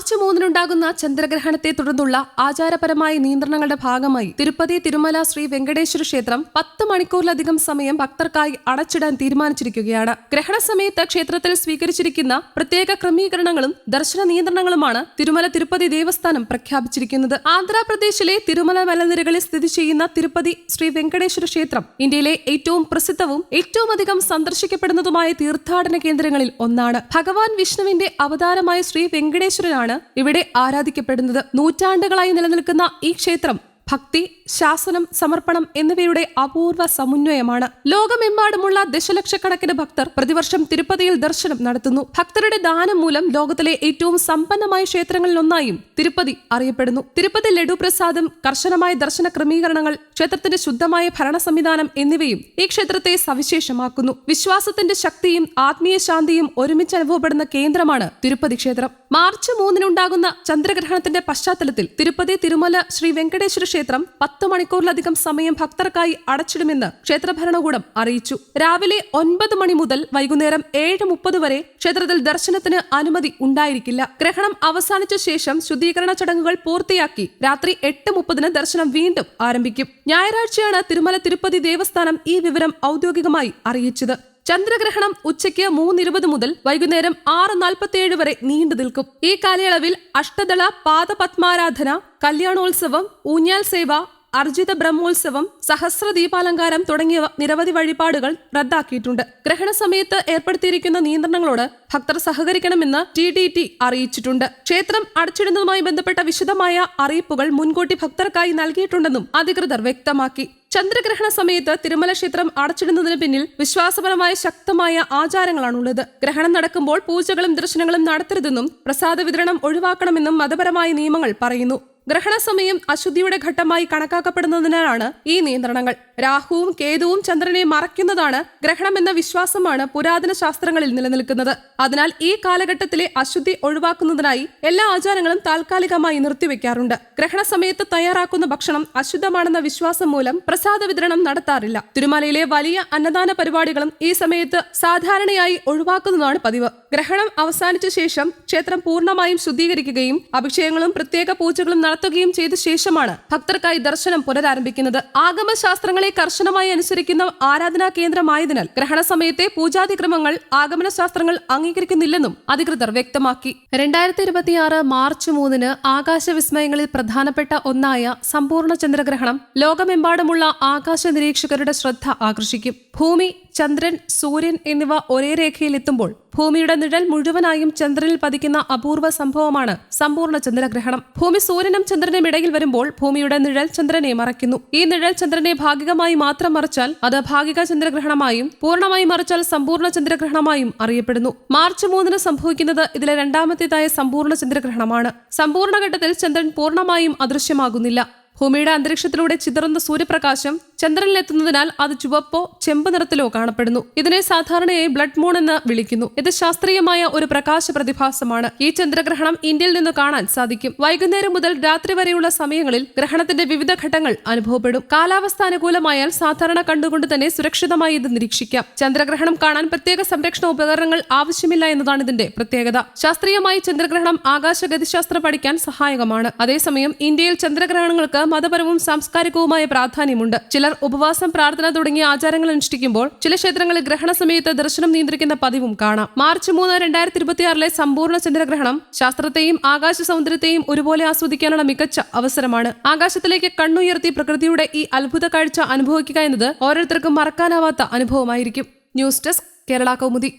March 3-നുണ്ടാകുന്ന ചന്ദ്രഗ്രഹണത്തെ തുടർന്നുള്ള ആചാരപരമായ നിയന്ത്രണങ്ങളുടെ ഭാഗമായി തിരുപ്പതി തിരുമല ശ്രീ വെങ്കടേശ്വര ക്ഷേത്രം 10 മണിക്കൂറിലധികം സമയം ഭക്തർക്കായി അടച്ചിടാൻ തീരുമാനിച്ചിരിക്കുകയാണ്. ഗ്രഹണ സമയത്ത് ക്ഷേത്രത്തിൽ സ്വീകരിച്ചിരിക്കുന്ന പ്രത്യേക ക്രമീകരണങ്ങളും ദർശന നിയന്ത്രണങ്ങളുമാണ് തിരുമല തിരുപ്പതി ദേവസ്ഥാനം പ്രഖ്യാപിച്ചിരിക്കുന്നത്. ആന്ധ്രാപ്രദേശിലെ തിരുമല മലനിരകളിൽ സ്ഥിതി ചെയ്യുന്ന തിരുപ്പതി ശ്രീ വെങ്കടേശ്വര ക്ഷേത്രം ഇന്ത്യയിലെ ഏറ്റവും പ്രസിദ്ധവും ഏറ്റവും അധികം സന്ദർശിക്കപ്പെടുന്നതുമായ തീർത്ഥാടന കേന്ദ്രങ്ങളിൽ ഒന്നാണ്. ഭഗവാൻ വിഷ്ണുവിന്റെ അവതാരമായ ശ്രീ വെങ്കടേശ്വരനാണ് ഇവിടെ ആരാധിക്കപ്പെടുന്നത്. നൂറ്റാണ്ടുകളായി നിലനിൽക്കുന്ന ഈ ക്ഷേത്രം ഭക്തി, ശാസനം, സമർപ്പണം എന്നിവയുടെ അപൂർവ സമന്വയമാണ്. ലോകമെമ്പാടുമുള്ള ദശലക്ഷക്കണക്കിന് ഭക്തർ പ്രതിവർഷം തിരുപ്പതിയിൽ ദർശനം നടത്തുന്നു. ഭക്തരുടെ ദാനം മൂലം ലോകത്തിലെ ഏറ്റവും സമ്പന്നമായ ക്ഷേത്രങ്ങളിലൊന്നായും തിരുപ്പതി അറിയപ്പെടുന്നു. തിരുപ്പതി ലഡു പ്രസാദം, കർശനമായ ദർശന ക്രമീകരണങ്ങൾ, ക്ഷേത്രത്തിന്റെ ശുദ്ധമായ ഭരണ സംവിധാനം എന്നിവയും ഈ ക്ഷേത്രത്തെ സവിശേഷമാക്കുന്നു. വിശ്വാസത്തിന്റെ ശക്തിയും ആത്മീയ ശാന്തിയും ഒരുമിച്ച് അനുഭവപ്പെടുന്ന കേന്ദ്രമാണ് തിരുപ്പതി ക്ഷേത്രം. മാർച്ച് 3-നുണ്ടാകുന്ന ചന്ദ്രഗ്രഹണത്തിന്റെ പശ്ചാത്തലത്തിൽ തിരുപ്പതി തിരുമല ശ്രീ വെങ്കടേശ്വര ക്ഷേത്രം 10 മണിക്കൂറിലധികം സമയം ഭക്തർക്കായി അടച്ചിടുമെന്ന് ക്ഷേത്ര ഭരണകൂടം അറിയിച്ചു. രാവിലെ 9 മണി മുതൽ വൈകുന്നേരം 7:30 വരെ ക്ഷേത്രത്തിൽ ദർശനത്തിന് അനുമതി ഉണ്ടായിരിക്കില്ല. ഗ്രഹണം അവസാനിച്ച ശേഷം ശുദ്ധീകരണ ചടങ്ങുകൾ പൂർത്തിയാക്കി രാത്രി 8:30-ന് ദർശനം വീണ്ടും ആരംഭിക്കും. ഞായറാഴ്ചയാണ് തിരുമല തിരുപ്പതി ദേവസ്ഥാനം ഈ വിവരം ഔദ്യോഗികമായി അറിയിച്ചത്. ചന്ദ്രഗ്രഹണം ഉച്ചയ്ക്ക് 3:20 മുതൽ വൈകുന്നേരം 6:47 വരെ നീണ്ടു നിൽക്കും. ഈ കാലയളവിൽ അഷ്ടദള പാദപത്മാരാധന, കല്യാണോത്സവം, ഊഞ്ഞാൽ സേവ, അർജിത ബ്രഹ്മോത്സവം, സഹസ്ര ദീപാലങ്കാരം തുടങ്ങിയ നിരവധി വഴിപാടുകൾ റദ്ദാക്കിയിട്ടുണ്ട്. ഗ്രഹണ സമയത്ത് ഏർപ്പെടുത്തിയിരിക്കുന്ന നിയന്ത്രണങ്ങളോട് ഭക്തർ സഹകരിക്കണമെന്ന് TTT അറിയിച്ചിട്ടുണ്ട്. ക്ഷേത്രം അടച്ചിടുന്നതുമായി ബന്ധപ്പെട്ട വിശദമായ അറിയിപ്പുകൾ മുൻകൂട്ടി ഭക്തർക്കായി നൽകിയിട്ടുണ്ടെന്നും അധികൃതർ വ്യക്തമാക്കി. ചന്ദ്രഗ്രഹണ സമയത്ത് തിരുമല ക്ഷേത്രം അടച്ചിടുന്നതിന് പിന്നിൽ വിശ്വാസപരമായ ശക്തമായ ആചാരങ്ങളാണുള്ളത്. ഗ്രഹണം നടക്കുമ്പോൾ പൂജകളും ദർശനങ്ങളും നടത്തരുതെന്നും പ്രസാദ വിതരണം ഒഴിവാക്കണമെന്നും മതപരമായ നിയമങ്ങൾ പറയുന്നു. ഗ്രഹണ സമയം അശുദ്ധിയുടെ ഘട്ടമായി കണക്കാക്കപ്പെടുന്നതിനാലാണ് ഈ നിയന്ത്രണങ്ങൾ. രാഹുവും കേതുവും ചന്ദ്രനെ മറയ്ക്കുന്നതാണ് ഗ്രഹണമെന്ന വിശ്വാസമാണ് പുരാതന ശാസ്ത്രങ്ങളിൽ നിലനിൽക്കുന്നത്. അതിനാൽ ഈ കാലഘട്ടത്തിലെ അശുദ്ധി ഒഴിവാക്കുന്നതിനായി എല്ലാ ആചാരങ്ങളും താൽക്കാലികമായി നിർത്തിവെക്കാറുണ്ട്. ഗ്രഹണ സമയത്ത് തയ്യാറാക്കുന്ന ഭക്ഷണം അശുദ്ധമാണെന്ന വിശ്വാസം മൂലം പ്രസാദ വിതരണം നടത്താറില്ല. തിരുമലയിലെ വലിയ അന്നദാന പരിപാടികളും ഈ സമയത്ത് സാധാരണയായി ഒഴിവാക്കുന്നതാണ് പതിവ്. ഗ്രഹണം അവസാനിച്ച ശേഷം ക്ഷേത്രം പൂർണ്ണമായും ശുദ്ധീകരിക്കുകയും അഭിഷേകങ്ങളും പ്രത്യേക പൂജകളും നടത്തുകയും ചെയ്ത ശേഷമാണ് ഭക്തർക്കായി ദർശനം പുനരാരംഭിക്കുന്നത്. ആഗമശാസ്ത്രങ്ങളെ കർശനമായി അനുസരിക്കുന്ന ആരാധനാ കേന്ദ്രമായതിനാൽ ഗ്രഹണ സമയത്തെ പൂജാതിക്രമങ്ങൾ ആഗമന ശാസ്ത്രങ്ങൾ അംഗീകരിക്കുന്നില്ലെന്നും അധികൃതർ വ്യക്തമാക്കി. 2026 മാർച്ച് 3-ന് ആകാശവിസ്മയങ്ങളിൽ പ്രധാനപ്പെട്ട ഒന്നായ സമ്പൂർണ്ണ ചന്ദ്രഗ്രഹണം ലോകമെമ്പാടുമുള്ള ആകാശ നിരീക്ഷകരുടെ ശ്രദ്ധ ആകർഷിക്കും. ഭൂമി, ചന്ദ്രൻ, സൂര്യൻ എന്നിവ ഒരേ രേഖയിൽ എത്തുമ്പോൾ ഭൂമിയുടെ നിഴൽ മുഴുവനായും ചന്ദ്രനിൽ പതിക്കുന്ന അപൂർവ സംഭവമാണ് സമ്പൂർണ്ണ ചന്ദ്രഗ്രഹണം. ഭൂമി സൂര്യനും ചന്ദ്രനും ഇടയിൽ വരുമ്പോൾ ഭൂമിയുടെ നിഴൽ ചന്ദ്രനെ മറയ്ക്കുന്നു. ഈ നിഴൽ ചന്ദ്രനെ ഭാഗികമായി മാത്രം മറച്ചാൽ അത് ഭാഗിക ചന്ദ്രഗ്രഹണമായും പൂർണ്ണമായി മറച്ചാൽ സമ്പൂർണ്ണ ചന്ദ്രഗ്രഹണമായും അറിയപ്പെടുന്നു. മാർച്ച് 3-ന് സംഭവിക്കുന്നത് ഇതിലെ രണ്ടാമത്തേതായ സമ്പൂർണ്ണ ചന്ദ്രഗ്രഹണമാണ്. സമ്പൂർണ്ണ ഘട്ടത്തിൽ ചന്ദ്രൻ പൂർണ്ണമായും അദൃശ്യമാകുന്നില്ല. ഭൂമിയുടെ അന്തരീക്ഷത്തിലൂടെ ചിതറുന്ന സൂര്യപ്രകാശം ചന്ദ്രനിലെത്തുന്നതിനാൽ അത് ചുവപ്പോ ചെമ്പ് നിറത്തിലോ കാണപ്പെടുന്നു. ഇതിനെ സാധാരണയായി ബ്ലഡ് മൂൺ എന്ന് വിളിക്കുന്നു. ഇത് ശാസ്ത്രീയമായ ഒരു പ്രകാശ പ്രതിഭാസമാണ്. ഈ ചന്ദ്രഗ്രഹണം ഇന്ത്യയിൽ നിന്ന് കാണാൻ സാധിക്കും. വൈകുന്നേരം മുതൽ രാത്രി വരെയുള്ള സമയങ്ങളിൽ ഗ്രഹണത്തിന്റെ വിവിധ ഘട്ടങ്ങൾ അനുഭവപ്പെടും. കാലാവസ്ഥ അനുകൂലമായാൽ സാധാരണ കണ്ടുകൊണ്ട് തന്നെ സുരക്ഷിതമായി ഇത് നിരീക്ഷിക്കാം. ചന്ദ്രഗ്രഹണം കാണാൻ പ്രത്യേക സംരക്ഷണ ഉപകരണങ്ങൾ ആവശ്യമില്ല എന്നതാണ് ഇതിന്റെ പ്രത്യേകത. ശാസ്ത്രീയമായി ചന്ദ്രഗ്രഹണം ആകാശഗതിശാസ്ത്രം പഠിക്കാൻ സഹായകമാണ്. അതേസമയം ഇന്ത്യയിൽ ചന്ദ്രഗ്രഹണങ്ങൾക്ക് മതപരവും സാംസ്കാരികവുമായ പ്രാധാന്യമുണ്ട്. ചിലർ ഉപവാസം, പ്രാർത്ഥന തുടങ്ങിയ ആചാരങ്ങൾ അനുഷ്ഠിക്കുമ്പോൾ ചില ക്ഷേത്രങ്ങളിൽ ഗ്രഹണ സമയത്ത് ദർശനം നിയന്ത്രിക്കുന്ന പതിവും കാണാം. മാർച്ച് 3, 2026 സമ്പൂർണ്ണ ചന്ദ്രഗ്രഹണം ശാസ്ത്രത്തെയും ആകാശ സൗന്ദര്യത്തെയും ഒരുപോലെ ആസ്വദിക്കാനുള്ള മികച്ച അവസരമാണ്. ആകാശത്തിലേക്ക് കണ്ണുയർത്തി പ്രകൃതിയുടെ ഈ അത്ഭുത കാഴ്ച അനുഭവിക്കുക എന്നത് ഓരോരുത്തർക്കും മറക്കാനാവാത്ത അനുഭവമായിരിക്കും. News desk, Kerala Kaumudi.